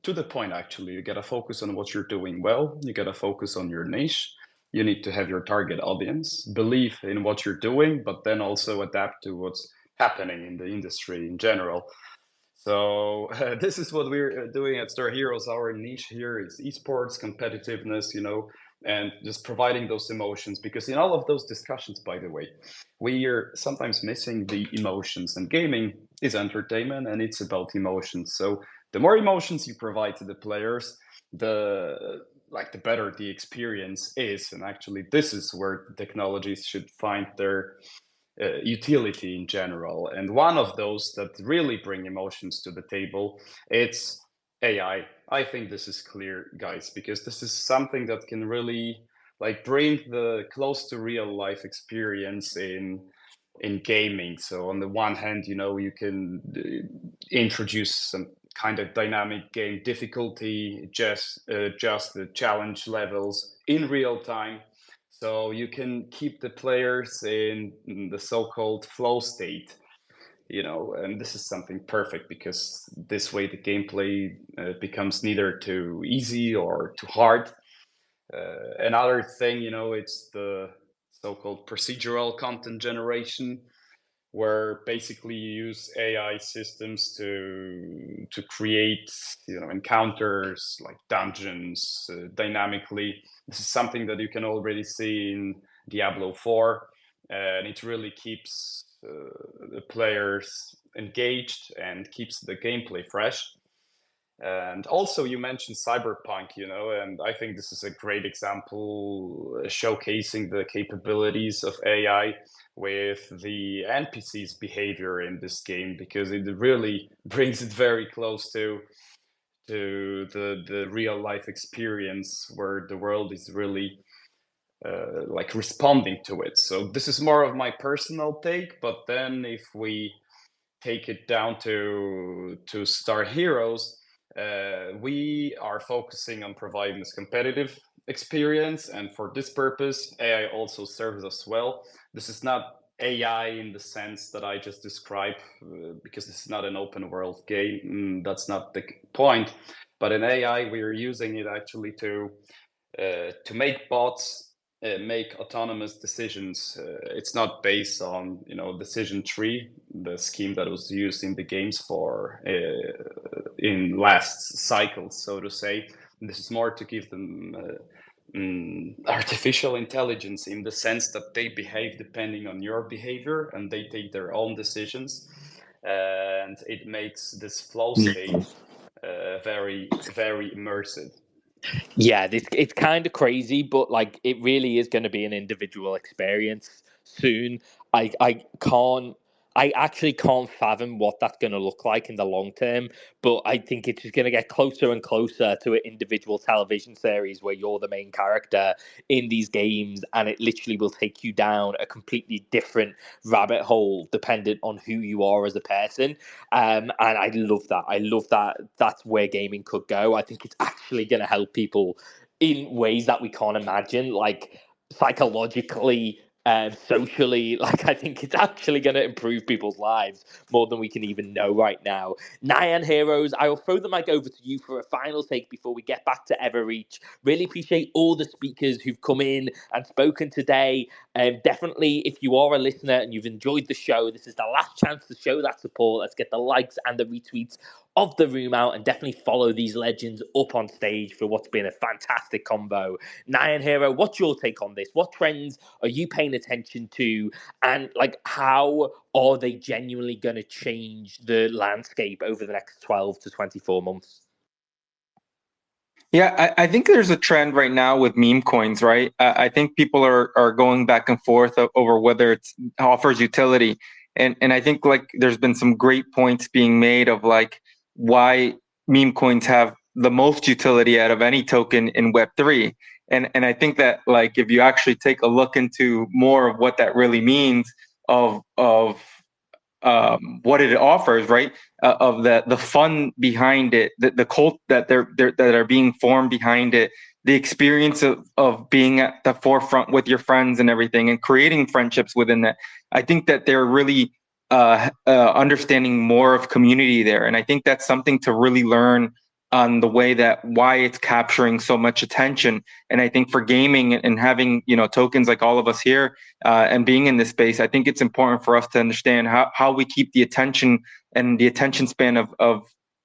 to the point, actually. You got to focus on what you're doing well. You got to focus on your niche. You need to have your target audience, believe in what you're doing, but then also adapt to what's happening in the industry in general. So this is what we're doing at Star Heroes. Our niche here is esports, competitiveness, and just providing those emotions. Because in all of those discussions, by the way, we are sometimes missing the emotions. And gaming is entertainment, and it's about emotions. So the more emotions you provide to the players, the better the experience is. And actually, this is where the technologies should find their utility in general. And one of those that really bring emotions to the table, it's AI. I think this is clear, guys, because this is something that can really bring the close to real life experience in gaming. So on the one hand, you can introduce some kind of dynamic game difficulty, just the challenge levels in real time. So you can keep the players in the so-called flow state, and this is something perfect because this way the gameplay becomes neither too easy or too hard. Another thing, it's the so-called procedural content generation, where basically you use AI systems to create, encounters like dungeons dynamically. This is something that you can already see in Diablo 4, and it really keeps the players engaged and keeps the gameplay fresh. And also you mentioned Cyberpunk, and I think this is a great example showcasing the capabilities of AI with the NPC's behavior in this game, because it really brings it very close to the real life experience where the world is really responding to it. So this is more of my personal take, but then if we take it down to Star Heroes, we are focusing on providing this competitive experience, and for this purpose, AI also serves us well. This is not AI in the sense that I just described, because this is not an open world game. That's not the point. But in AI, we are using it actually to make bots make autonomous decisions. It's not based on decision tree, the scheme that was used in the games for in last cycles, so to say. This is more to give them artificial intelligence in the sense that they behave depending on your behavior and they take their own decisions, and it makes this flow state very, very immersive. Yeah, it's kind of crazy, but it really is going to be an individual experience soon. I actually can't fathom what that's going to look like in the long term, but I think it's just going to get closer and closer to an individual television series where you're the main character in these games, and it literally will take you down a completely different rabbit hole dependent on who you are as a person. And I love that. I love that that's where gaming could go. I think it's actually going to help people in ways that we can't imagine, psychologically, socially. I think it's actually going to improve people's lives more than we can even know right now. Nyan Heroes, I will throw the mic over to you for a final take before we get back to Everreach. Really appreciate all the speakers who've come in and spoken today. Definitely, if you are a listener and you've enjoyed the show, this is the last chance to show that support. Let's get the likes and the retweets of the room out, and definitely follow these legends up on stage for what's been a fantastic combo. Nyan Hero, what's your take on this? What trends are you paying attention to, and how are they genuinely going to change the landscape over the next 12 to 24 months? Yeah, I think there's a trend right now with meme coins, right? I think people are going back and forth over whether it offers utility. And I think like there's been some great points being made of like why meme coins have the most utility out of any token in Web3. And I think that like if you actually take a look into more of what that really means of what it offers, right? Of the fun behind it, the cult that that are being formed behind it, the experience of being at the forefront with your friends and everything, and creating friendships within that. I think that they're really understanding more of community there, and I think that's something to really learn on the way that why it's capturing so much attention. And I think for gaming and having tokens like all of us here and being in this space, I think it's important for us to understand how we keep the attention and the attention span of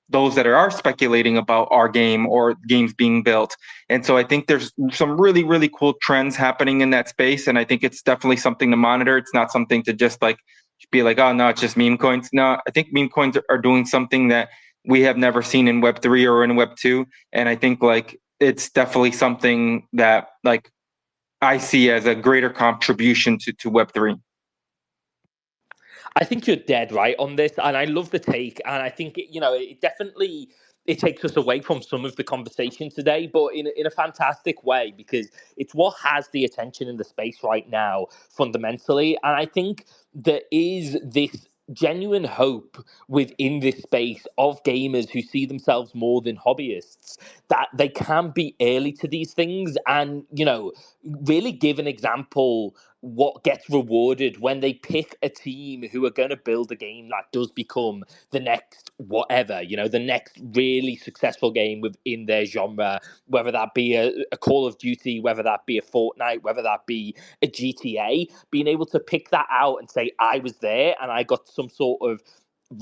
those that are speculating about our game or games being built. And so I think there's some really, really cool trends happening in that space. And I think it's definitely something to monitor. It's not something to just like be like, oh, no, it's just meme coins. No, I think meme coins are doing something that we have never seen in Web3 or in Web2. And I think like it's definitely something that like I see as a greater contribution to Web3. I think you're dead right on this, and I love the take. And I think it definitely takes us away from some of the conversation today, but in a fantastic way, because it's what has the attention in the space right now fundamentally. And I think there is this genuine hope within this space of gamers who see themselves more than hobbyists, that they can be early to these things and really give an example what gets rewarded when they pick a team who are going to build a game that does become the next whatever, the next really successful game within their genre, whether that be a Call of Duty, whether that be a Fortnite, whether that be a GTA. Being able to pick that out and say, I was there and I got some sort of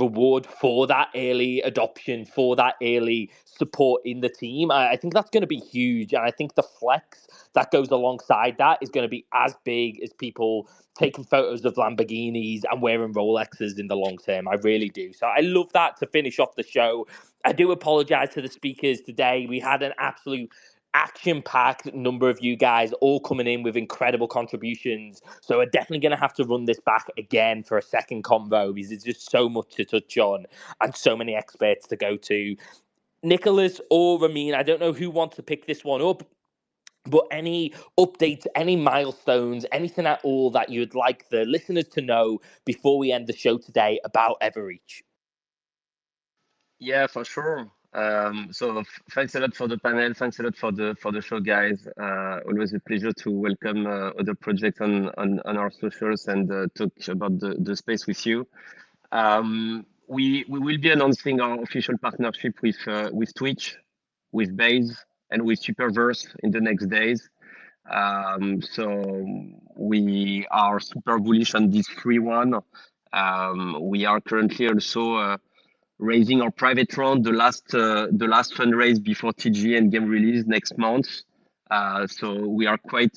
reward for that early adoption, for that early support in the team. I think that's going to be huge. And I think the flex that goes alongside that is going to be as big as people taking photos of Lamborghinis and wearing Rolexes in the long term. I really do. So I love that to finish off the show. I do apologize to the speakers today. We had an absolute action-packed number of you guys all coming in with incredible contributions. So we're definitely going to have to run this back again for a second convo because there's just so much to touch on and so many experts to go to. Nicholas or Ramin, I don't know who wants to pick this one up, but any updates, any milestones, anything at all that you'd like the listeners to know before we end the show today about Everreach? Yeah, for sure. So thanks a lot for the panel. Thanks a lot for the show, guys. Always a pleasure to welcome other projects on our socials and talk about the space with you. We will be announcing our official partnership with Twitch, with Base, and with Superverse in the next days. So we are super bullish on this free one. We are currently also raising our private round, the last fundraise before TG and game release next month. So we are quite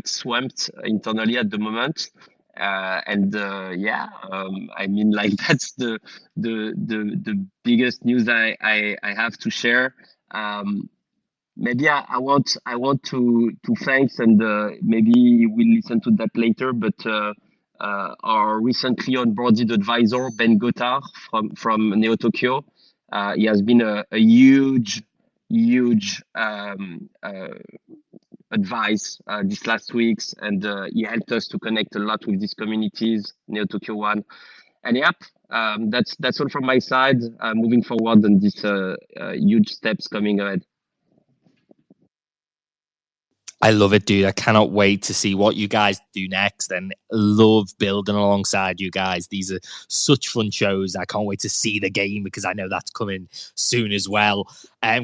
swamped internally at the moment. I mean, like that's the biggest news I have to share. Maybe I want to thank, and maybe we'll listen to that later, but our recently onboarded advisor, Ben Gothard from Neo Tokyo. He has been a huge advice these last weeks, and he helped us to connect a lot with these communities, Neo Tokyo One. And yep, that's all from my side. Moving forward on these huge steps coming ahead. I love it, dude. I cannot wait to see what you guys do next, and love building alongside you guys. These are such fun shows. I can't wait to see the game because I know that's coming soon as well.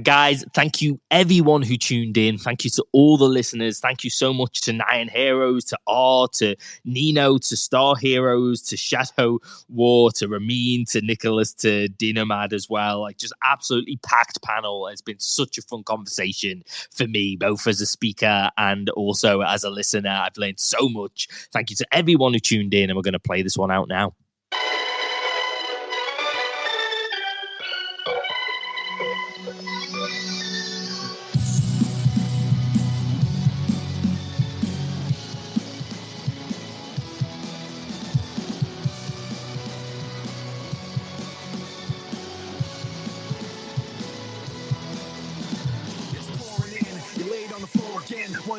Guys, thank you everyone who tuned in. Thank you to all the listeners. Thank you so much to Nyan Heroes, to R, to Nino, to Star Heroes, to Shadow War, to Ramin, to Nicholas, to Dinomad as well. Like, just absolutely packed panel. It's been such a fun conversation for me, both as a speaker and also as a listener. I've learned so much. Thank you to everyone who tuned in, and we're going to play this one out now.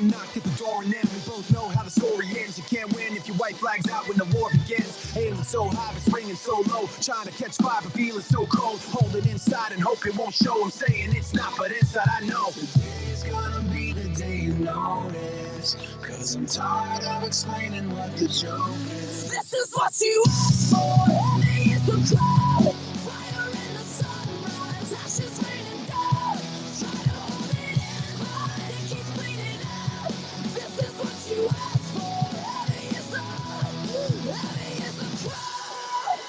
One knock at the door and then we both know how the story ends. You can't win if your white flag's out when the war begins. Aiming so high but swinging so low, trying to catch fire but feeling so cold. Hold it inside and hope it won't show. I'm saying it's not, but inside I know today's gonna be the day you notice. Cause I'm tired of explaining what the joke is. This is what you asked for. Heavy is the crowd. Fire in the sunrise. Ashes raining down. Try to hold it in, but it keeps bleeding out. This is what you asked for. Heavy is the crowd.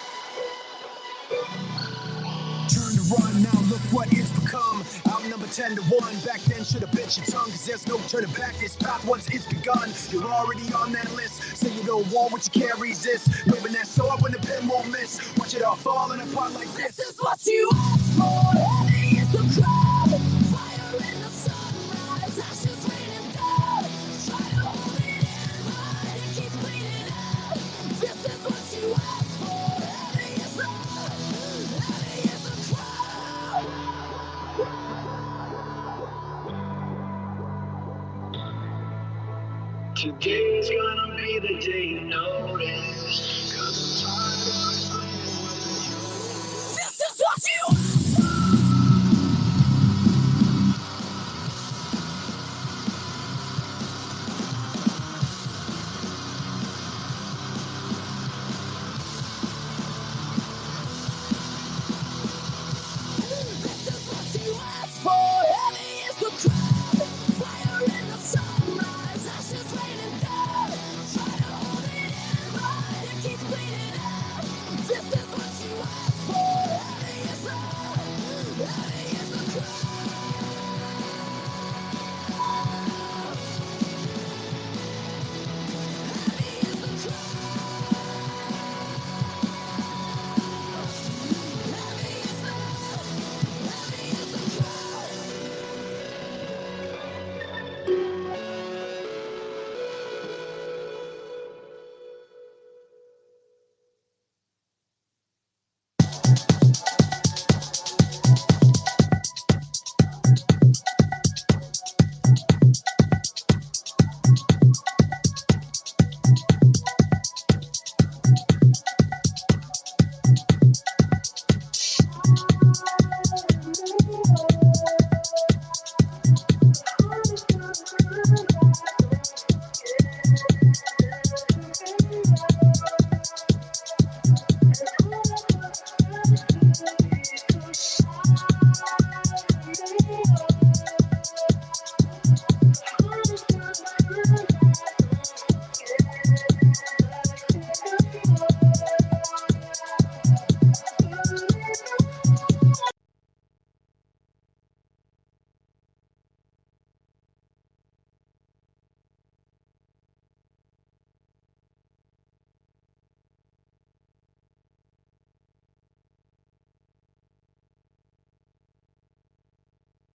Turn to run, now look what it's become. Outnumbered 10-1, back then should've bit your tongue. Cause there's no turning back, this path once it's begun. You're already on that list, say you don't want what you can't resist. Waving that sword when the pen won't miss. Watch it all falling apart like this. This is what you asked for, heavy is the crowd. Fire in the sunrise, ashes raining down. Try to hold it in, but it keeps bleeding out. This is what you asked for, heavy is the crowd. Today's gonna be the day you notice.